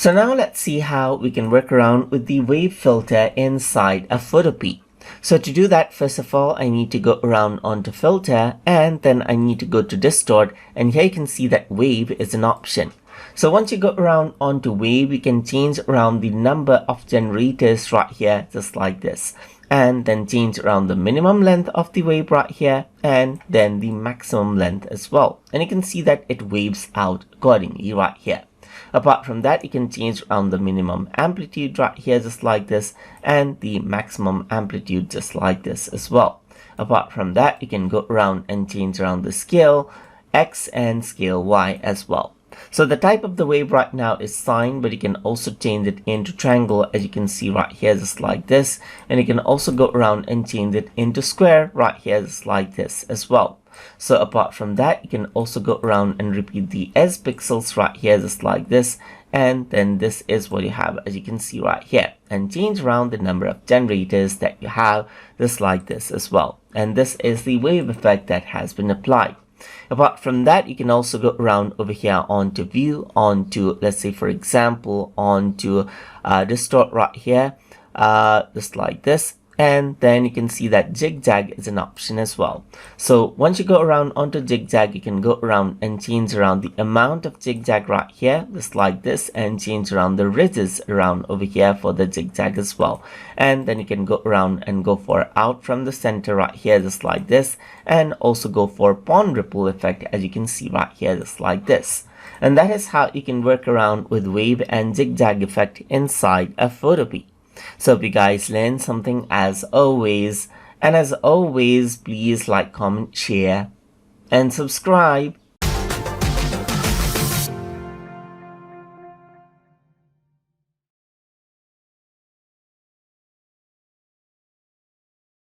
So now let's see how we can work around with the wave filter inside a Photopea. So to do that, first of all, I need to go around onto filter, and then I need to go to distort, and here you can see that wave is an option. So once you go around onto wave, you can change around the number of generators right here, just like this, and then change around the minimum length of the wave right here, and then the maximum length as well. And you can see that it waves out accordingly right here. Apart from that, you can change around the minimum amplitude right here, just like this, and the maximum amplitude just like this as well. Apart from that, you can go around and change around the scale X and scale Y as well. So the type of the wave right now is sine, but you can also change it into triangle, as you can see right here, just like this. And you can also go around and change it into square right here, just like this as well. So apart from that, you can also go around and repeat the S pixels right here, just like this. And then this is what you have, as you can see right here, and change around the number of generators that you have, just like this as well. And this is the wave effect that has been applied. Apart from that, you can also go around over here onto view, onto, let's say for example, onto distort right here, just like this. And then you can see that zigzag is an option as well. So once you go around onto zigzag, you can go around and change around the amount of zigzag right here, just like this, and change around the ridges around over here for the zigzag as well. And then you can go around and go for out from the center right here, just like this, and also go for pond ripple effect, as you can see right here, just like this. And that is how you can work around with wave and zigzag effect inside a Photopea. So if you guys learned something as always, and as always, please like, comment, share, and subscribe.